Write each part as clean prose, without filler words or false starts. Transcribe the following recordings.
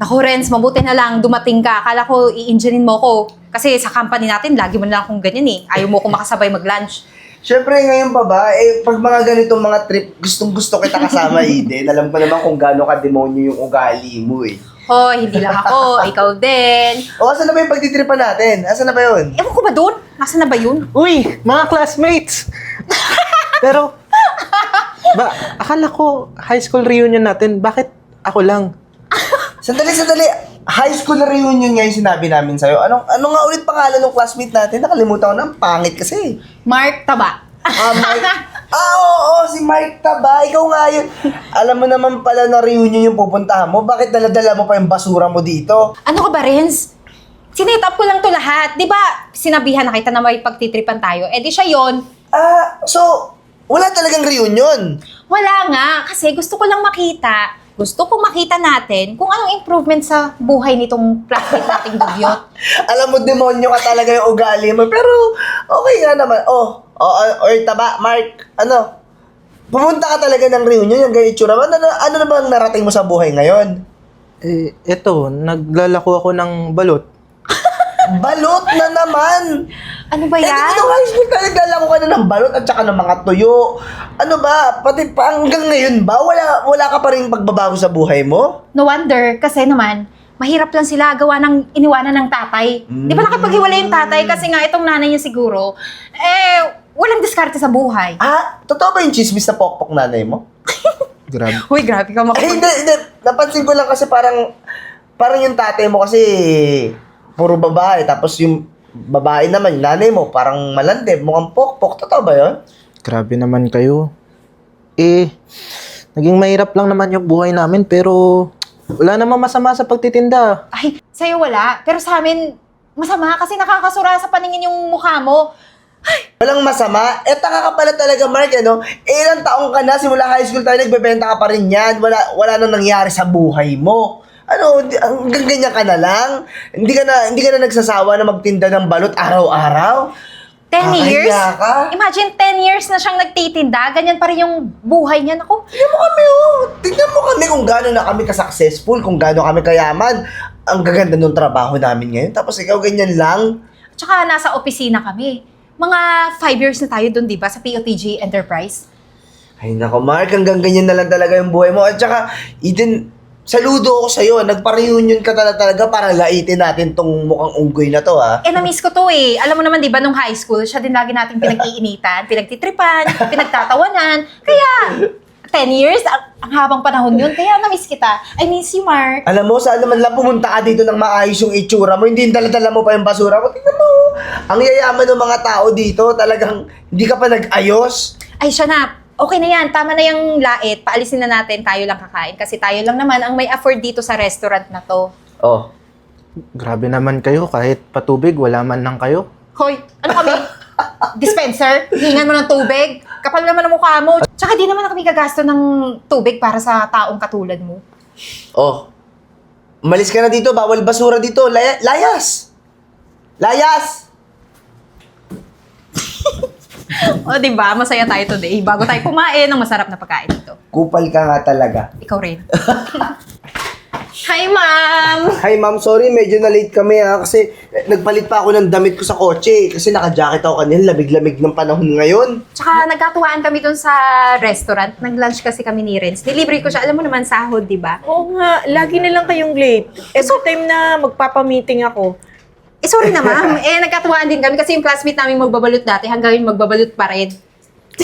Ako, Renz, mabuti na lang dumating ka. Akala ko i-enginein mo ko. Kasi sa company natin, lagi mo na lang akong ganyan eh. Ayaw mo ko makasabay mag-lunch. Siyempre, ngayon pa ba, pag mga ganitong mga trip, gustong-gusto kita kasama, Eden. Alam ko naman kung gaano ka-demonyo yung ugali mo eh. Hoy, hindi lang ako. Ikaw din. O, asan na ba yung pagtitripan natin? Asan na ba yun? Ewan ko ba doon? Nasaan na ba yun? Uy, mga classmates! Pero, akala ko high school reunion natin, bakit ako lang? Sandali. High school reunion nga yung sinabi namin sa'yo. Ano nga ulit pangalan ng classmate natin? Nakalimutan ko na, ang pangit kasi. Mark Taba. Mark. Oo, si Mark Taba. Ikaw nga yun. Alam mo naman pala na reunion yung pupuntahan mo. Bakit dala-dala mo pa yung basura mo dito? Ano ka ba, Renz? Sinate up ko lang to lahat. Di ba, sinabihan na kita na may pagtitripan tayo. Eh di siya yon. So, wala talagang reunion. Wala nga, kasi gusto ko lang makita. Gusto ko makita natin kung anong improvement sa buhay nitong classmate nating dugyot. Alam mo, demonyo ka talaga yung ugali mo. Pero, okay nga naman. Or Taba, Mark, pumunta ka talaga ng reunion, yung ganyan itsura mo. Ano na ba ang narating mo sa buhay ngayon? Eto, naglalako ako ng balot. Balot na naman! Ano ba Eh, di ba yan? nung high school ka, naglalako ka na ng balot at saka ng mga tuyo. Ano ba? Pati pa hanggang ngayon ba? Wala ka pa rin pagbabago sa buhay mo? No wonder, kasi naman, mahirap lang sila gawa ng iniwanan ng tatay. Di ba nakipaghiwalay yung tatay kasi nga itong nanay niya siguro, walang diskarte sa buhay. Totoo ba yung chismis na pokpok nanay mo? Grabe. Uy, grabe ka Hindi. Napansin ko lang kasi parang yung tatay mo kasi puro babae. Tapos yung babae naman, yung nanay mo, parang malandi. Mukhang pokpok. Totoo ba yun? Grabe naman kayo. Naging mahirap lang naman yung buhay namin pero wala namang masama sa pagtitinda. Ay, sa'yo wala. Pero sa amin, masama kasi nakakasura sa paningin yung mukha mo. Walang masama. Taka ka pala talaga, Mark, ilang taong ka na, simula high school tayo, nagbebenta ka pa rin yan. Wala nang nangyari sa buhay mo. Hanggang ganyan ka na lang? Hindi ka na nagsasawa na magtinda ng balot araw-araw? 10 years? Kaya ka? Imagine 10 years na siyang nagtitinda, ganyan pa rin yung buhay niya. Naku, Tignan mo kami kung gaano na kami ka-successful, kung gaano kami kayaman. Ang gaganda ng trabaho namin ngayon. Tapos ikaw ganyan lang. tsaka nasa opisina kami. Mga 5 years na tayo doon, di ba, sa POTG Enterprise? Ay nako, Mark, hanggang ganyan na lang talaga yung buhay mo. At saka, Eden, saludo ako sa'yo. Nagpa-reunion ka talaga para laitin natin tong mukhang unggoy na to, ha? Na-miss ko to eh. Alam mo naman, di ba, nung high school, siya din lagi nating pinag-iinitan, pinagtitripan, pinagtatawanan. Kaya, 10 years, ang habang panahon yun. Kaya na-miss kita. I miss you, Mark. Alam mo, saan naman lang pumunta ka dito ng maayos yung itsura mo, hindi yung dala-dala mo pa yung basura mo. Tingnan mo, ang yayaman ng mga tao dito, talagang hindi ka pa nag-ayos. Ay, siya na. Okay na yan. Tama na yung lait. Paalisin na natin. Tayo lang kakain. Kasi tayo lang naman ang may afford dito sa restaurant na to. Oh. Grabe naman kayo, kahit patubig, wala man lang kayo. Hoy, ano kami? Dispenser? Hingan mo ng tubig? Kapal naman ang mukha mo. Tsaka di naman kami gagasto ng tubig para sa taong katulad mo. Oh. Umalis ka na dito, bawal basura dito. Layas! Layas! O, di ba? Masaya tayo today. Bago tayo kumain ng masarap na pagkain dito. Kupal ka nga talaga. Ikaw rin. Hi, ma'am! Hi ma'am, sorry medyo na-late kami kasi nagpalit pa ako ng damit ko sa kotse kasi naka-jacket ako kanina, lamig-lamig ng panahon ngayon. Tsaka nagkatuwaan kami dun sa restaurant. Nag-lunch kasi kami ni Renz. Delivery ko siya. Alam mo naman, sahod, di ba? Oo nga, lagi na lang kayong late. Every time na magpapamiting ako. Sorry na, ma'am. Nagkatuwaan din kami kasi yung classmate namin magbabalot dati hanggang yung magbabalot pa rin.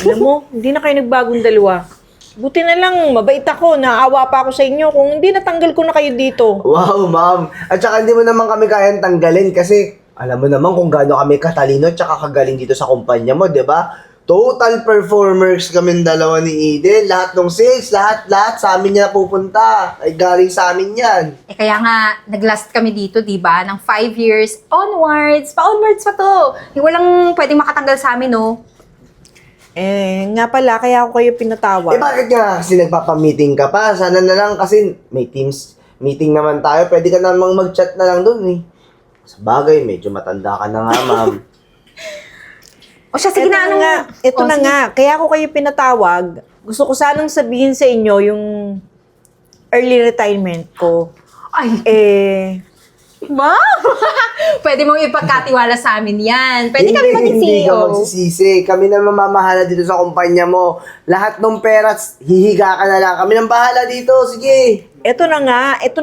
Alam mo, hindi na kayo nagbagong dalawa. Buti na lang, mabait ako, naawa pa ako sa inyo kung hindi natanggal ko na kayo dito. Wow ma'am, at saka hindi mo naman kami kayang tanggalin kasi alam mo naman kung gaano kami katalino at saka kagaling dito sa kumpanya mo, di ba? Total performers kami dalawa ni Eden. Lahat ng sales, lahat sa amin niya pupunta. Ay galing sa amin yan. Kaya nga, nag-last kami dito, di ba? Ng 5 years onwards. Pa-onwards pa to. Walang pwedeng makatanggal sa amin, no? Nga pala, kaya ako kayo pinatawag. Bakit nga kasi nagpapamiting ka pa? Sana na lang kasi may Teams meeting naman tayo. Pwede ka namang mag-chat na lang dun eh. Sa bagay, medyo matanda ka na nga, ma'am. O siya, sige na, ano nga. Ito O, na sige. nga, kaya ako kayo pinatawag. Gusto ko sanang sabihin sa inyo yung early retirement ko. Ay, Ma'am! pwede mong ipagkatiwala sa amin yan. Pwede kami maging Hindi ka CEO. magsisisi. Kami na mamamahala dito sa kumpanya mo. Lahat ng pera, hihiga ka na lang. Kami nang bahala dito. Sige. Ito na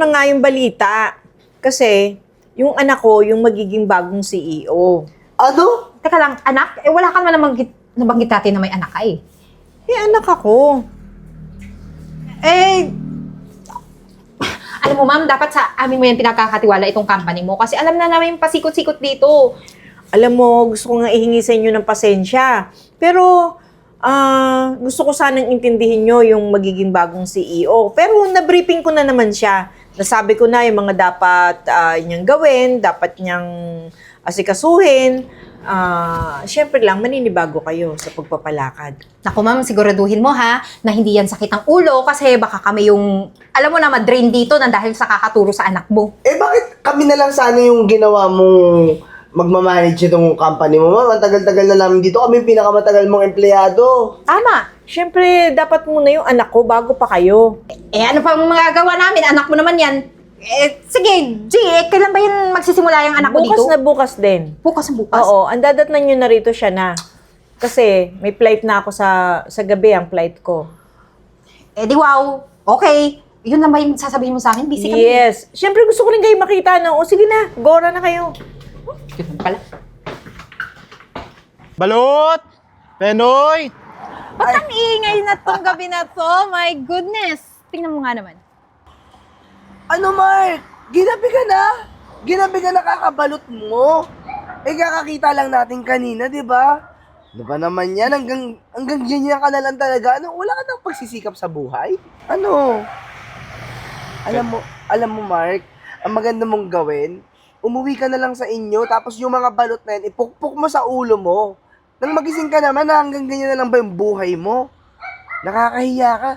nga yung balita. Kasi, yung anak ko, yung magiging bagong CEO. Ano? Teka lang, anak, wala ka naman nabanggit natin na may anak ka eh. Anak ako. Alam mo ma'am, dapat sa amin mo yan pinagkakatiwala itong company mo kasi alam na namin pasikot-sikot dito. Alam mo, gusto ko nga ihingi sa inyo ng pasensya. Pero, gusto ko sanang intindihin nyo yung magiging bagong CEO. Pero na-briefing ko na naman siya. Nasabi ko na yung mga dapat niyang gawin, dapat niyang asikasuhin. Siyempre lang, maninibago kayo sa pagpapalakad. Naku ma'am, siguraduhin mo ha, na hindi yan sakit ang ulo kasi baka kami yung, alam mo na, ma-drain dito na dahil sa kakaturo sa anak mo. Bakit kami na lang sana yung ginawa mong magmamanage itong company mo, ma'am? Ang tagal-tagal na namin dito. Kami yung pinakamatagal mong empleyado. Tama. Siyempre, dapat muna yung anak ko bago pa kayo. Ano pa magagawa namin? Anak mo naman yan. Sige, G, kailan ba yan magsisimula yung anak mo dito? Bukas na bukas din. Bukas. Oo, ang dadatnan nyo na rito siya na. Kasi may flight na ako sa gabi, ang flight ko. Di wow. Okay. Yun lang ba yung sasabihin mo sa akin? Busy kami. Yes. Siyempre gusto ko rin kayo makita na. O sige na, gora na kayo. Yun pala. Balot! Penoy! Ba't ang ingay na tong gabi na to? My goodness. Tingnan mo nga naman. Ano, Mark? Ginabi ka na? Ginabi ka na kakabalot mo? Kakakita lang natin kanina, di ba? Ano ba naman yan? Hanggang ganyan ka na lang talaga. Ano, wala ka nang pagsisikap sa buhay? Ano? Alam mo, Mark, ang maganda mong gawin, umuwi ka na lang sa inyo, tapos yung mga balot na yan, ipukpok mo sa ulo mo. Nang magising ka naman na hanggang ganyan na lang ba yung buhay mo? Nakakahiya ka.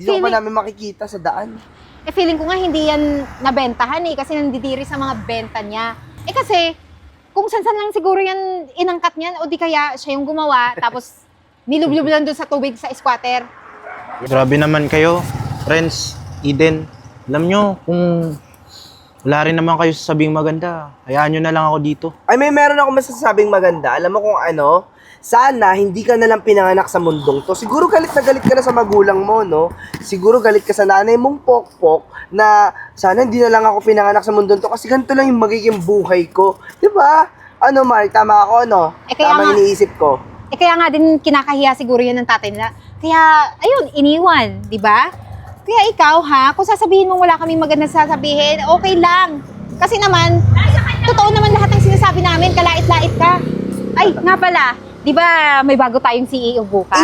Dito pa namin makikita sa daan. Feeling ko nga hindi yan nabentahan kasi nandidiri sa mga benta niya. Kasi, kung san lang siguro yan inangkat niyan, o di kaya siya yung gumawa, tapos nilublob lang doon sa tubig sa squatter. Grabe naman kayo, friends, Eden. Alam nyo, kung wala rin naman kayo sasabing maganda, hayaan nyo na lang ako dito. Ay, meron ako masasabing maganda. Alam mo kung ano? Sana hindi ka na lang pinanganak sa mundong to. Siguro galit na galit ka na sa magulang mo, no? Siguro galit ka sa nanay mong pokpok na sana hindi na lang ako pinanganak sa mundong to kasi ganito lang yung magiging buhay ko. Di ba? Ano, Mark? Tama ako, no? Kaya Tama nga, iniisip ko. kaya nga din kinakahiya siguro yan ng tatay nila. Kaya, ayun, iniwan, di ba? Kaya ikaw, ha? Kung sasabihin mong wala kaming magandang sasabihin, okay lang. Kasi naman, totoo naman lahat ng sinasabi namin, kalait-lait ka. Ay, nga pala, di ba may bago tayong CEO bukas?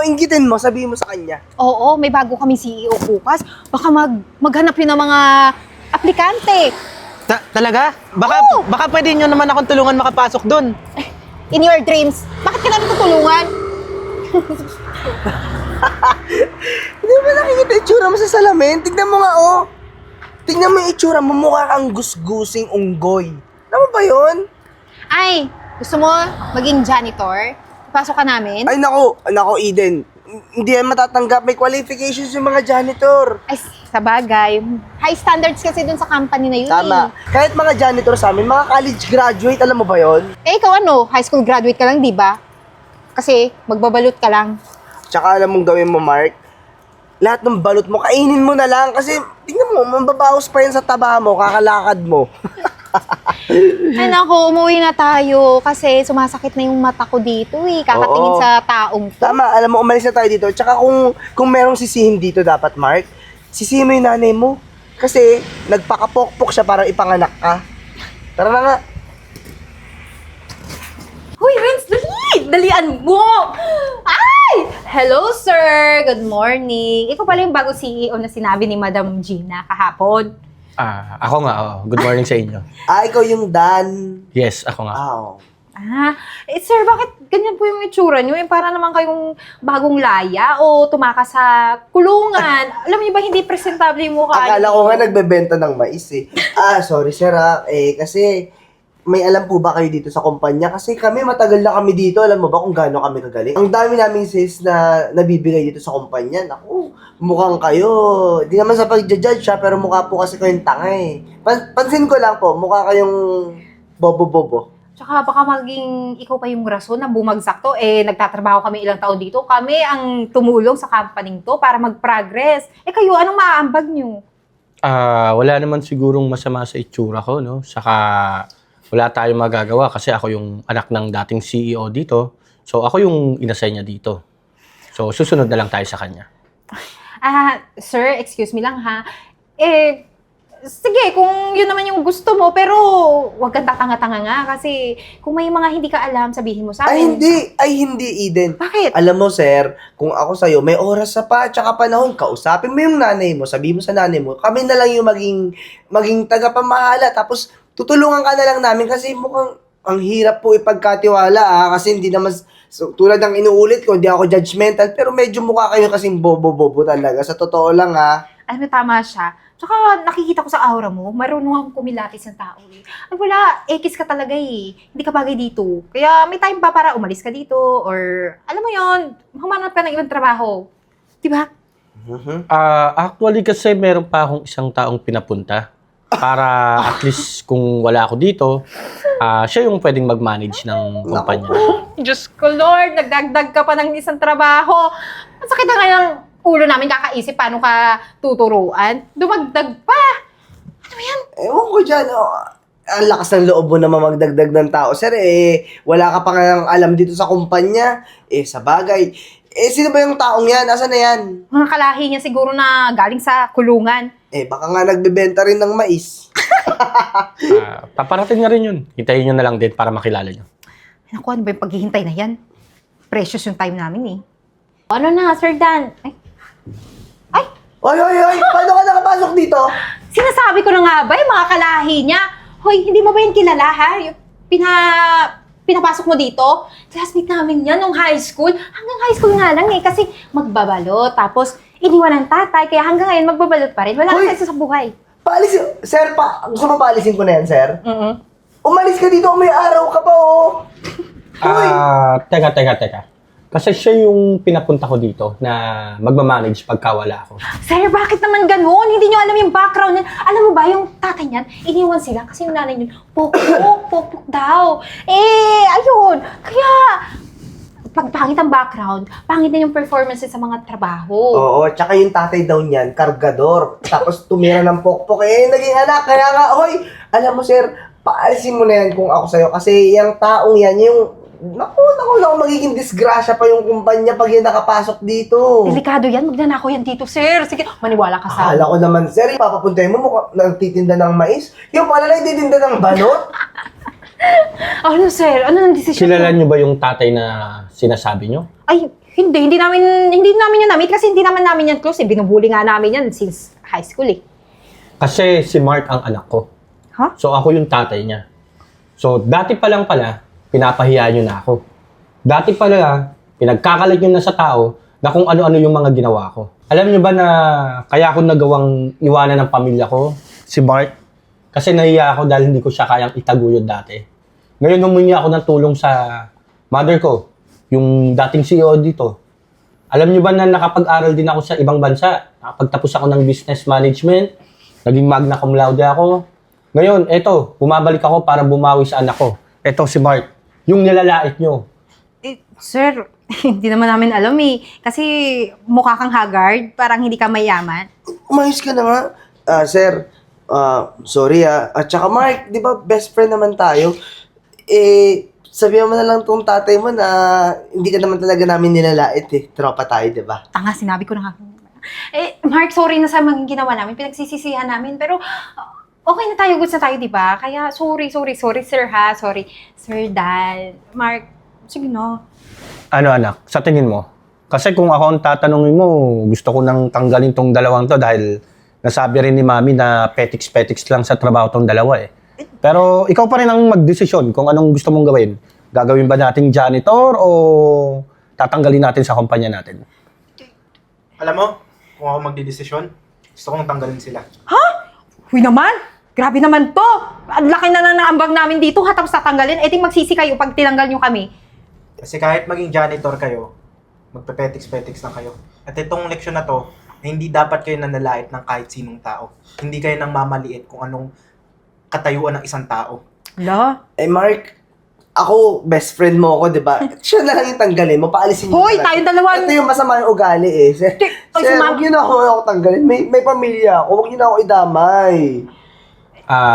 Inggitin mo, sabihin mo sa kanya. Oo, may bago kaming CEO bukas. Baka maghanap yun ng mga aplikante. Talaga? Baka pwede nyo naman akong tulungan makapasok doon. In your dreams. Bakit ka namin tutulungan? Hindi ba nakikita itsura mo sa salamin? Tignan mo nga, oh. Tignan mo yung itsura mo, mukha kang gusgusing unggoy. Tama ba yun? Ay, gusto mo maging janitor? Pasok ka namin? Ay, nako, Eden. Hindi yan matatanggap. May qualifications yung mga janitor. Ay, sa bagay. High standards kasi dun sa company na yun. Tama. Kahit mga janitor sa amin, mga college graduate, alam mo ba yon? Ikaw ano? High school graduate ka lang, di ba? Kasi magbabalot ka lang. Tsaka alam mong gawin mo, Mark, lahat ng balot mo, kainin mo na lang. Kasi, tingnan mo, mababawas pa yan sa taba mo, kakalakad mo. Ay nako, umuwi na tayo kasi sumasakit na yung mata ko dito kakatingin Oo. sa taong to. Tama, alam mo, umalis na tayo dito. Tsaka kung merong sisihin dito dapat, Mark, sisihin mo yung nanay mo. Kasi, nagpakapokpok siya para ipanganak ka. Tara na nga. Hoy, Renz, dali! Dalian mo! Ay! Hello, sir! Good morning. Ikaw pala yung bago CEO na sinabi ni Madam Gina kahapon. Ako nga, good morning sa inyo. Ikaw yung Dan. Yes, ako nga. Oo. Sir, bakit ganyan po yung itsura nyo? Yung para naman kayong bagong laya o tumakas sa kulungan. Alam niyo ba, hindi presentable yung mukha Akala niyo. ko nga nagbebenta ng mais eh. Sorry sir kasi may alam po ba kayo dito sa kumpanya? Kasi kami matagal na kami dito. Alam mo ba kung gaano kami kagaling? Ang dami naming sis na nabibigay dito sa kumpanya. Naku, mukhang kayo. Di naman sa pag-judge siya, pero mukha po kasi kayong tanga eh. Pansin ko lang po, mukha kayong bobo-bobo. Tsaka baka maging ikaw pa yung rason na bumagsak to. Nagtatrabaho kami ilang taon dito. Kami ang tumulong sa company to para mag-progress. Kayo, anong maaambag nyo? Wala naman sigurong masama sa itsura ko, no? Saka wala tayong magagawa kasi ako yung anak ng dating CEO dito. So ako yung inassign niya dito. So susunod na lang tayo sa kanya. Sir, excuse me lang ha. Sige, kung yun naman yung gusto mo, pero huwag kang tatanga-tanga nga kasi kung may mga hindi ka alam, sabihin mo sa akin. Ay hindi, Eden. Bakit? Alam mo, sir, kung ako sa'yo, may oras sa pa, tsaka panahon, kausapin mo yung nanay mo, sabihin mo sa nanay mo, kami na lang yung maging tagapamahala, tapos tutulungan ka na lang namin kasi mukhang ang hirap po ipagkatiwala kasi hindi naman, tulad ng inuulit ko, hindi ako judgmental, pero medyo mukha kayo kasing bobo-bobo talaga, sa totoo lang Alam mo, tama siya. Tsaka nakikita ko sa aura mo, marunong akong kumilatis ng tao eh. Ay wala, ekis ka talaga eh. Hindi ka bagay dito. Kaya may time pa para umalis ka dito or alam mo yon, humanap ka ng ibang trabaho. Diba? Actually kasi meron pa akong isang taong pinapunta para at least kung wala ako dito, siya yung pwedeng mag-manage ng kumpanya. Diyos ko Lord, nagdagdag ka pa ng isang trabaho. Ang sakit na nga ng ulo namin kakaisip paano ka tuturuan. Dumagdag pa. Ano yan? Ewan ko dyan, ang lakas ng loob mo naman magdagdag ng tao. Sir, wala ka pa nga alam dito sa kumpanya. Sa bagay. Sino ba yung taong yan? Asan na yan? Mga kalahi niya siguro na galing sa kulungan. Baka nga nagbebenta rin ng mais. Paparating na rin yun. Hintayin nyo na lang din para makilala nyo. Naku, ano ba yung paghihintay na yan? Precious yung time namin eh. Ano na, Sir Dan? Oy! Paano ka nakapasok dito? Sinasabi ko na nga ba, yung mga kalahi niya? Hoy, hindi mo ba yung kilala ha? Yung pinapasok mo dito? Classmate namin yan nung high school. Hanggang high school nga lang eh, kasi magbabalot. Tapos, iniwan ng tatay, kaya hanggang ngayon magbabalot pa rin. Wala Hoy! nang sekso sa buhay. Sir, gusto mo paalisin ko na yan, sir? Mm-mm. Umalis ka dito, may araw ka pa, Hoy! Teka. Kasi siya yung pinapunta ko dito na magmamanage pagkawala ako. Sir, bakit naman ganun? Hindi nyo alam yung background niyan. Alam mo ba, yung tatay niyan, iniwan sila kasi yung nanay niyan, pokpok daw. Ayun. Kaya, pag pangit ang background, pangit na yung performances sa mga trabaho. Oo, tsaka yung tatay daw niyan, kargador. Tapos tumira ng pokpok. Naging anak. Kaya nga, hoy, alam mo, sir, paalisin mo na yan kung ako sa'yo. Kasi yung taong yan, yung Naku, magiging disgrasya pa yung kumpanya pag yan nakapasok dito. Delikado yan, magnanakaw yan dito, sir. Sige, maniwala ka sa Akala ko naman, sir, papapuntahin mo mukha nagtitinda ng mais. Yung pala nagtitinda ng balot. Ano, sir? Ano ang desisyon Kilala nyo ba yung tatay na sinasabi nyo? Ay, hindi namin yan namit kasi hindi naman namin yan close eh. Binubuli nga namin yan since high school eh. Kasi si Mark ang anak ko. Ha? So ako yung tatay niya. So dati pa lang pala, pinapahiya nyo na ako. Dati pala, pinagkakalat nyo na sa tao na kung ano-ano yung mga ginawa ko. Alam nyo ba na kaya ako nagawang iwanan ng pamilya ko, si Mark? Kasi nahiya ako dahil hindi ko siya kayang itaguyod dati. Ngayon humingi ako ng tulong sa mother ko, yung dating CEO dito. Alam nyo ba na nakapag-aral din ako sa ibang bansa? Nakapagtapos ako ng business management, naging magna cum laude ako. Ngayon, eto, bumabalik ako para bumawi sa anak ko. Eto si Mark. Yung nilalait nyo. Sir, hindi naman namin alam eh. Kasi mukha kang haggard, parang hindi ka mayaman. Umayos ka na nga. Sir, sorry At saka Mark, di ba best friend naman tayo? Sabihan mo na lang tong tatay mo na hindi ka naman talaga namin nilalait eh. Tropa tayo, di ba? Tanga, sinabi ko na nga. Mark, sorry na sa mga ginawa namin. Pinagsisisihan namin. Pero okay na tayo, goods na tayo, di ba? Kaya sorry, sir ha. Sorry, Sir Dan. Mark, sige na. Ano anak, sa tingin mo? Kasi kung ako ang tatanungin mo, gusto ko nang tanggalin tong dalawang to dahil nasabi rin ni Mami na petiks-petiks lang sa trabaho tong dalawa eh. Pero ikaw pa rin ang magdesisyon kung anong gusto mong gawin. Gagawin ba nating janitor o tatanggalin natin sa kumpanya natin? Alam mo, kung ako magdidesisyon, gusto kong tanggalin sila. Huy naman! Grabe naman to! Ang laki na ng ambag namin dito ha, tapos tatanggalin. Eh di magsisi kayo pag tinanggal nyo kami. Kasi kahit maging janitor kayo, magpe-petiks-petiks lang kayo. At itong leksyon na to, na hindi dapat kayo nanalait ng kahit sinong tao. Hindi kayo nang mamaliit kung anong katayuan ng isang tao. Hala? Eh, Mark, ako, best friend mo ako, di ba? Siya na lang yung tanggalin mo, paalisin mo. Hoy, na lang. tayong dalawa. Ito yung masama yung ugali eh. Sir, Ay, huwag yun ako tanggalin. May pamilya ako, huwag yun ako idamay.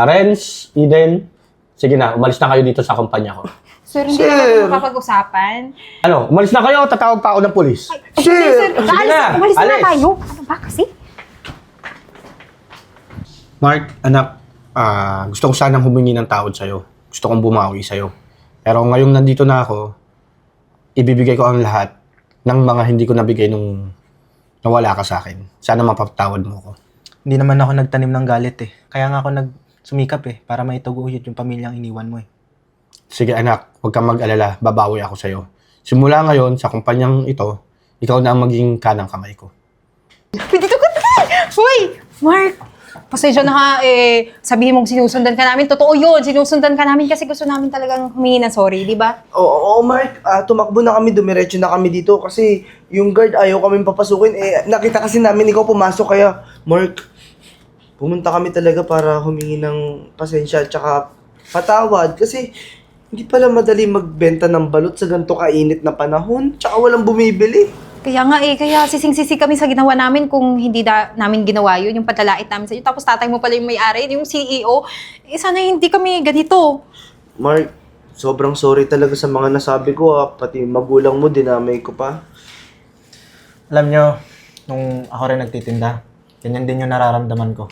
Renz, Eden, sige na, umalis na kayo dito sa kumpanya ko. Sir, hindi Sir. naman makapag-usapan. Ano, umalis na kayo, tatawag pa ako ng pulis. Sir, Sige na, umalis na alis. tayo. Ano ba kasi? Mark, anak, gusto ko sanang humingi ng tawad sa'yo. Gusto kong bumawi sa'yo. Pero ngayong nandito na ako, ibibigay ko ang lahat ng mga hindi ko nabigay nung nawala ka sa akin. Sana mapatawad mo ko. Hindi naman ako nagtanim ng galit eh. Kaya nga ako nagsumikap eh, para maitaguyod yung pamilyang iniwan mo eh. Sige anak, huwag kang mag-alala, babawi ako sa'yo. Simula ngayon, sa kumpanyang ito, ikaw na ang maging kanang kamay ko. Dito ka na! Hoy! Mark! Pasensya na ha, sabihin mong sinusundan ka namin. Totoo yun, sinusundan ka namin kasi gusto namin talagang humingi ng sorry, di ba? Oo, Mark, tumakbo na kami, dumiretso na kami dito kasi yung guard ayaw kami papasukin. Eh, nakita kasi namin ikaw pumasok kaya, Mark, pumunta kami talaga para humingi ng pasensya at saka patawad kasi hindi pala madali magbenta ng balot sa ganito kainit na panahon tsaka walang bumibili. Kaya nga kaya sising-sisi kami sa ginawa namin kung hindi namin ginawa yun, yung paglalait namin sa inyo. Tapos tatay mo pala yung may-ari, yung CEO. Sana hindi kami ganito. Mark, sobrang sorry talaga sa mga nasabi ko pati magulang mo dinamay ko pa. Alam nyo, nung ako rin nagtitinda, ganyan din yung nararamdaman ko.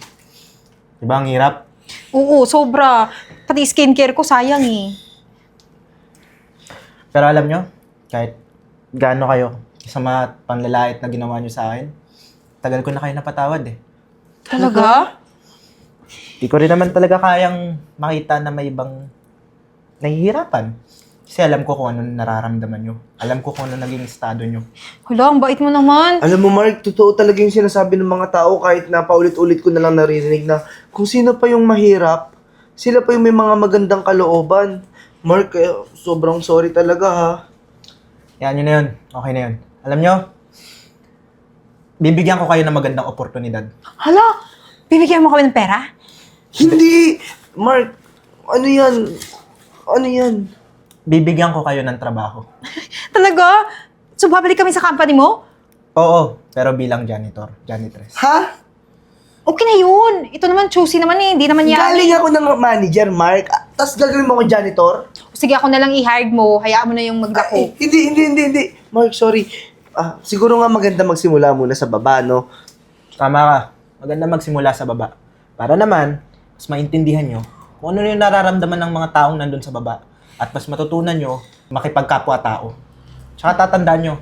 Diba ang hirap? Oo, sobra. Pati skincare ko, sayang eh. Pero alam nyo, kahit gaano kayo, sa mga panlalait na ginawa nyo sa akin, tagal ko na kayo napatawad eh. Talaga? Di ko rin naman talaga kayang makita na may ibang nahihirapan. Kasi alam ko kung ano nararamdaman nyo. Alam ko kung ano naging estado nyo. Hala, ang bait mo naman. Alam mo Mark, totoo talaga yung sinasabi ng mga tao kahit na paulit-ulit ko na lang naririnig na kung sino pa yung mahirap, sila pa yung may mga magandang kalooban. Mark, sobrang sorry talaga ha. Yan, yun na yun. Okay na yun. Alam nyo, bibigyan ko kayo ng magandang oportunidad. Hala, bibigyan mo kami ng pera? Hindi! Mark, ano yan? Ano yan? Bibigyan ko kayo ng trabaho. Talaga? So, babalik kami sa company mo? Oo, pero bilang janitress. Ha? Okay na yun. Ito naman, choosy naman eh. Hindi naman yan. Galing ako ng manager, Mark. Tapos gagawin mo ako janitor? Sige, ako na lang i-hired mo. Hayaan mo na yung maglako. Hindi. Mark, sorry. Siguro nga maganda magsimula muna sa baba, no? Tama ka. Maganda magsimula sa baba. Para naman, mas maintindihan nyo kung ano yung nararamdaman ng mga taong nandun sa baba. At mas matutunan nyo makipagkapwa-tao. Tsaka tatandaan nyo,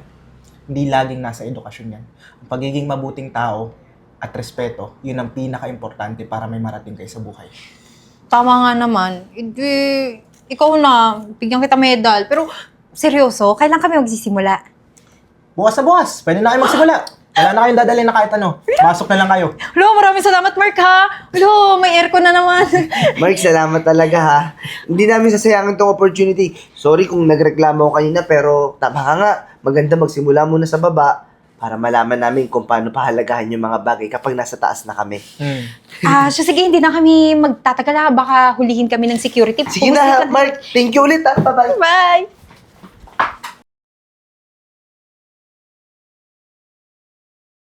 hindi laging nasa edukasyon yan. Ang pagiging mabuting tao at respeto, yun ang pinaka-importante para may marating kayo sa buhay. Tama nga naman. Ikaw na. Bigyan kita medal. Pero, seryoso, kailan kami magsisimula? Bukas sa bukas, pwede na kayo magsimula. Wala na kayong dadalhin na kahit ano. Pasok na lang kayo. Hello, maraming salamat, Mark, ha? Hello, may aircon na naman. Mark, salamat talaga ha. Hindi namin sasayangin tong opportunity. Sorry kung nagreklamo ako kanina pero tama ka nga. Maganda magsimula muna sa baba para malaman namin kung paano pahalagahan yung mga bagay kapag nasa taas na kami. Sige, hindi na kami magtatagal ha. Baka hulihin kami ng security. Sige na ha, Mark. Thank you ulit ha. Bye-bye. Bye!